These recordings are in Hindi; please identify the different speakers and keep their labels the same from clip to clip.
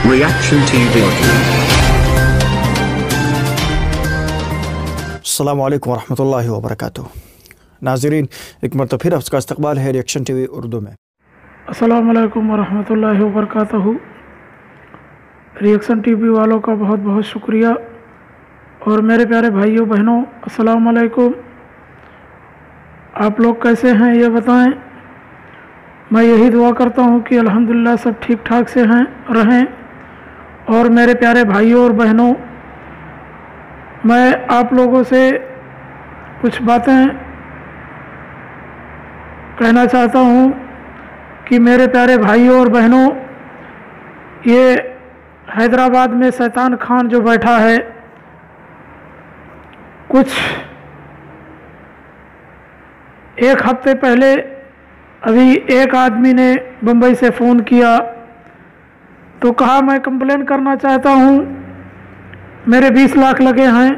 Speaker 1: Reaction TV.
Speaker 2: अस्सलामुअलैकुम वरहमतुल्लाहि वबरकातुहू। नाज़रीन, एक मरतबा फिर आपका इस्तकबाल है रिएक्शन टीवी उर्दू में।
Speaker 3: अस्सलामुअलैकुम वरहमतुल्लाहि वबरकातुहू। रिएक्शन टीवी वालों का बहुत बहुत शुक्रिया। और मेरे प्यारे भाइयों बहनों, अस्सलामुअलैकुम। आप लोग कैसे हैं ये बताएं। मैं यही दुआ करता हूँ कि अल्हम्दुलिल्लाह सब ठीक ठाक से रहें। और मेरे प्यारे भाइयों और बहनों, मैं आप लोगों से कुछ बातें कहना चाहता हूँ कि मेरे प्यारे भाइयों और बहनों, ये हैदराबाद में शैतान खान जो बैठा है, कुछ एक हफ्ते पहले अभी एक आदमी ने बम्बई से फ़ोन किया तो कहा मैं कंप्लेन करना चाहता हूँ, मेरे 20 लाख लगे हैं।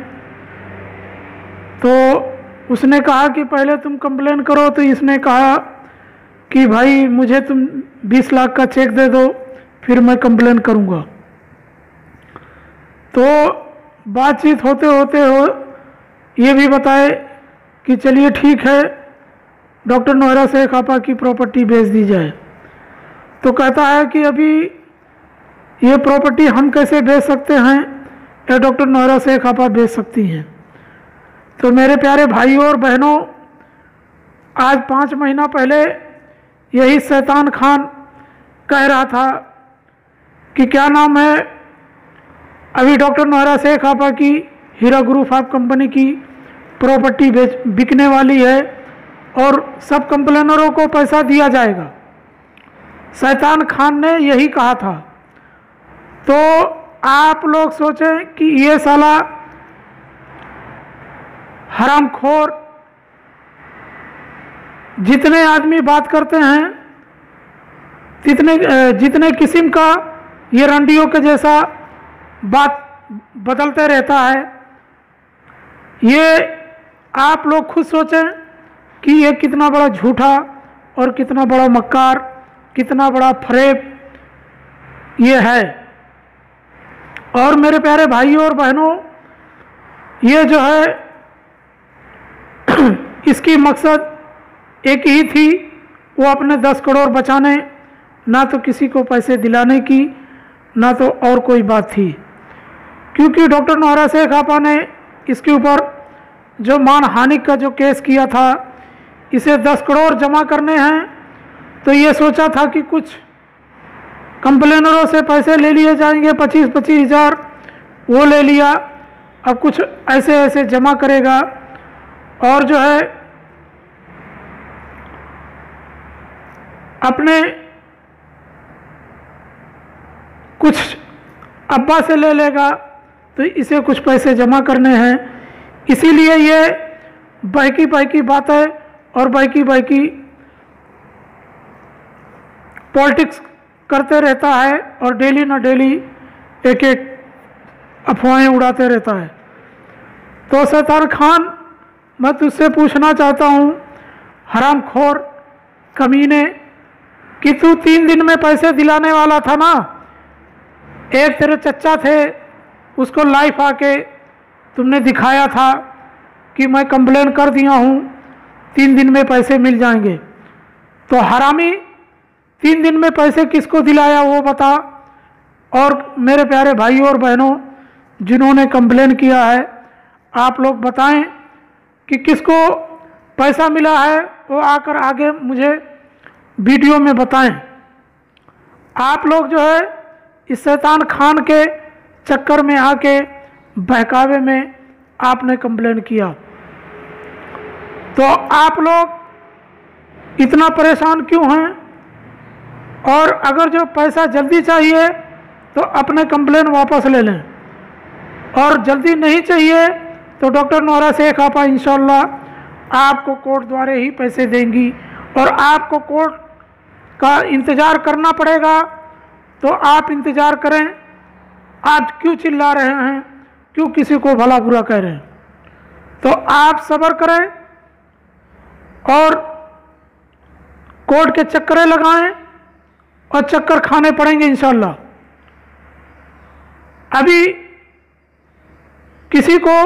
Speaker 3: तो उसने कहा कि पहले तुम कंप्लेन करो। तो इसने कहा कि भाई मुझे तुम 20 लाख का चेक दे दो, फिर मैं कंप्लेन करूँगा। तो बातचीत होते होते ये भी बताए कि चलिए ठीक है, डॉक्टर नोहरा शेख आपा की प्रॉपर्टी बेच दी जाए। तो कहता है कि अभी ये प्रॉपर्टी हम कैसे बेच सकते हैं, या डॉक्टर नोहरा शेख आपा बेच सकती हैं। तो मेरे प्यारे भाइयों और बहनों, आज 5 महीना पहले यही शैतान खान कह रहा था कि क्या नाम है, अभी डॉक्टर नोहरा शेख आपा की हीरा ग्रुप ऑफ कंपनी की प्रॉपर्टी बिकने वाली है और सब कंप्लेनरों को पैसा दिया जाएगा। शैतान खान ने यही कहा था। तो आप लोग सोचें कि ये साला हरामखोर, जितने आदमी बात करते हैं जितने किस्म का ये रंडियों के जैसा बात बदलते रहता है, ये आप लोग खुद सोचें कि ये कितना बड़ा झूठा और कितना बड़ा मक्कार, कितना बड़ा फरेब ये है। और मेरे प्यारे भाइयों और बहनों, ये जो है इसकी मकसद एक ही थी, वो अपने 10 करोड़ बचाने, ना तो किसी को पैसे दिलाने की, ना तो और कोई बात थी। क्योंकि डॉक्टर नोहरा शेख आपा ने इसके ऊपर जो मानहानि का जो केस किया था, इसे 10 करोड़ जमा करने हैं। तो ये सोचा था कि कुछ कंप्लेनरों से पैसे ले लिए जाएंगे, 25-25 हज़ार वो ले लिया, अब कुछ ऐसे ऐसे जमा करेगा। और जो है अपने कुछ अब्बा से ले लेगा, तो इसे कुछ पैसे जमा करने हैं। इसीलिए ये बहकी बातें और बहकी पॉलिटिक्स करते रहता है और डेली ना डेली एक अफवाहें उड़ाते रहता है। तो शैतान खान, मैं तुझसे पूछना चाहता हूँ, हरामखोर कमीने, कि तू 3 दिन में पैसे दिलाने वाला था ना। एक तेरे चचा थे, उसको लाइव आके तुमने दिखाया था कि मैं कंप्लेन कर दिया हूँ, 3 दिन में पैसे मिल जाएंगे। तो हरामी 3 दिन में पैसे किसको दिलाया वो बता। और मेरे प्यारे भाइयों और बहनों, जिन्होंने कंप्लेन किया है, आप लोग बताएं कि किसको पैसा मिला है, वो आकर आगे मुझे वीडियो में बताएं। आप लोग जो है इस शैतान खान के चक्कर में आके बहकावे में आपने कंप्लेन किया। तो आप लोग इतना परेशान क्यों हैं? और अगर जो पैसा जल्दी चाहिए तो अपने कंप्लेन वापस ले लें, और जल्दी नहीं चाहिए तो डॉक्टर नोहरा शेख आपा इंशाल्लाह आपको कोर्ट द्वारा ही पैसे देंगी। और आपको कोर्ट का इंतज़ार करना पड़ेगा, तो आप इंतज़ार करें। आप क्यों चिल्ला रहे हैं, क्यों किसी को भला बुरा कह रहे हैं? तो आप सब्र करें और कोर्ट के चक्करें लगाएं, और चक्कर खाने पड़ेंगे इंशाल्लाह। अभी किसी को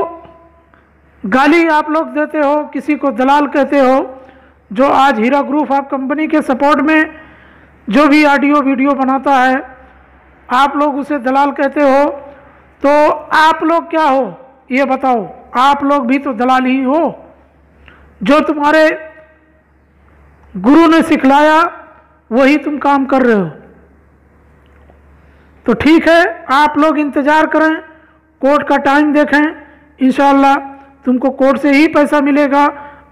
Speaker 3: गाली आप लोग देते हो, किसी को दलाल कहते हो, जो आज हीरा ग्रुप ऑफ कंपनी के सपोर्ट में जो भी ऑडियो वीडियो बनाता है आप लोग उसे दलाल कहते हो, तो आप लोग क्या हो ये बताओ? आप लोग भी तो दलाल ही हो। जो तुम्हारे गुरु ने सिखलाया वही तुम काम कर रहे हो। तो ठीक है, आप लोग इंतज़ार करें, कोर्ट का टाइम देखें, इंशाअल्लाह तुमको कोर्ट से ही पैसा मिलेगा,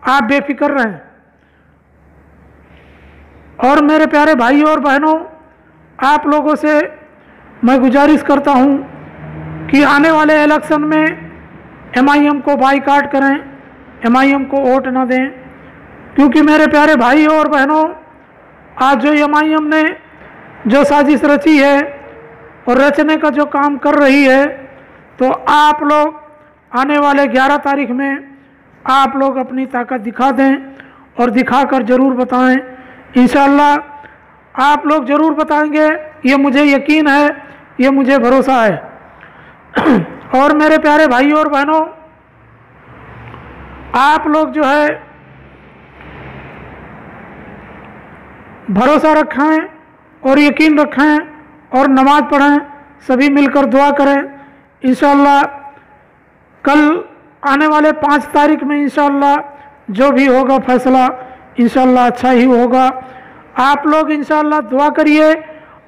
Speaker 3: आप बेफिक्र रहें। और मेरे प्यारे भाइयों और बहनों, आप लोगों से मैं गुजारिश करता हूं कि आने वाले इलेक्शन में MIM को बाइकाट करें, MIM को वोट ना दें, क्योंकि मेरे प्यारे भाइयों और बहनों, आज जो MIM ने जो साजिश रची है और रचने का जो काम कर रही है, तो आप लोग आने वाले 11 तारीख में आप लोग अपनी ताकत दिखा दें और दिखाकर ज़रूर बताएं। इंशाअल्लाह आप लोग ज़रूर बताएंगे, ये मुझे यकीन है, ये मुझे भरोसा है। और मेरे प्यारे भाइयों और बहनों, आप लोग जो है भरोसा रखें और यकीन रखें और नमाज पढ़ें, सभी मिलकर दुआ करें। इंशाअल्लाह कल आने वाले 5 तारीख में इंशाअल्लाह जो भी होगा फैसला इंशाअल्लाह अच्छा ही होगा। आप लोग इंशाअल्लाह दुआ करिए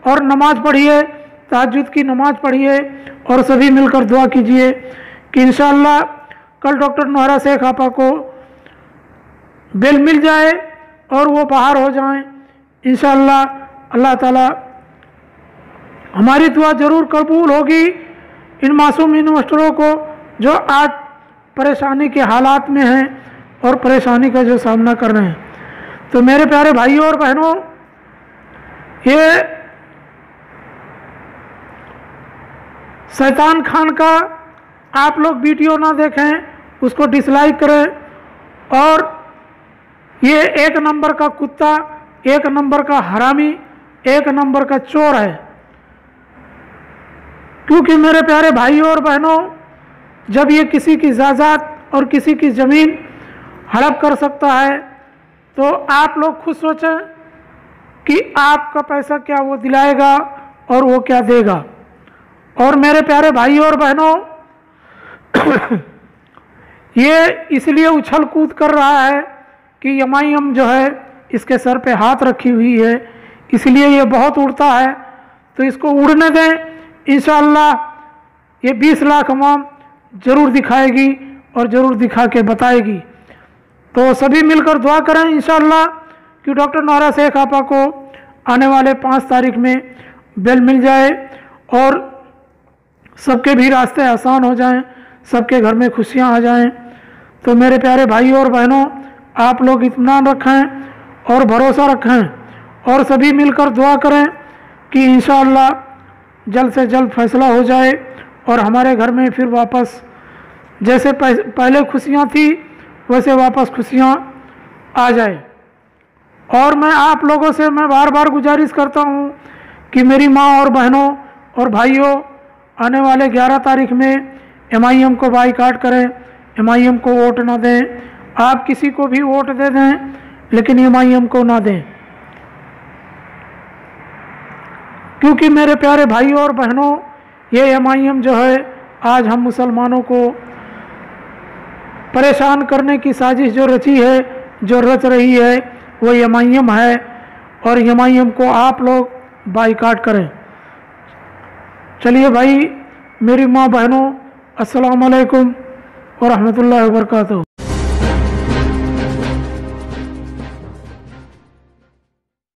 Speaker 3: और नमाज पढ़िए, तहज्जुद की नमाज पढ़िए और सभी मिलकर दुआ कीजिए कि इंशाअल्लाह कल डॉक्टर नोहरा शेख आपा को बेल मिल जाए और वो बाहर हो जाएं। इंशाअल्लाह अल्लाह ताला हमारी दुआ ज़रूर कबूल होगी। इन मासूम इन्वेस्टरों को जो आज परेशानी के हालात में हैं और परेशानी का जो सामना कर रहे हैं, तो मेरे प्यारे भाइयों और बहनों, ये शैतान खान का आप लोग वीडियो ना देखें, उसको डिसलाइक करें। और ये 1 नंबर का कुत्ता, 1 नंबर का हरामी, 1 नंबर का चोर है। क्योंकि मेरे प्यारे भाइयों और बहनों, जब ये किसी की जायदाद और किसी की ज़मीन हड़प कर सकता है, तो आप लोग खुद सोचें कि आपका पैसा क्या वो दिलाएगा और वो क्या देगा। और मेरे प्यारे भाइयों और बहनों, ये इसलिए उछल कूद कर रहा है कि MIM जो है इसके सर पे हाथ रखी हुई है, इसलिए ये बहुत उड़ता है, तो इसको उड़ने दें। इंशाअल्लाह ये 20 लाख अवाम ज़रूर दिखाएगी और ज़रूर दिखा के बताएगी। तो सभी मिलकर दुआ करें इंशाअल्लाह कि डॉक्टर नोहरा शेख आपा को आने वाले 5 तारीख में बेल मिल जाए और सबके भी रास्ते आसान हो जाएं, सबके घर में खुशियां आ जाएं। तो मेरे प्यारे भाइयों और बहनों, आप लोग इत्मीनान रखें और भरोसा रखें और सभी मिलकर दुआ करें कि इंशाअल्लाह जल्द से जल्द फैसला हो जाए और हमारे घर में फिर वापस जैसे पहले खुशियां थी वैसे वापस खुशियां आ जाए। और मैं आप लोगों से मैं बार बार गुजारिश करता हूं कि मेरी माँ और बहनों और भाइयों, आने वाले 11 तारीख में MIM को बाइकाट करें, MIM को वोट ना दें। आप किसी को भी वोट दे दें लेकिन MIM को ना दें, क्योंकि मेरे प्यारे भाइयों और बहनों, ये MIM जो है आज हम मुसलमानों को परेशान करने की साजिश जो रची है, जो रच रही है, वो MIM है। और MIM को आप लोग बाइकाट करें। चलिए भाई, मेरी माँ बहनों, अस्सलाम वालेकुम व रहमतुल्लाहि व बरकातहू।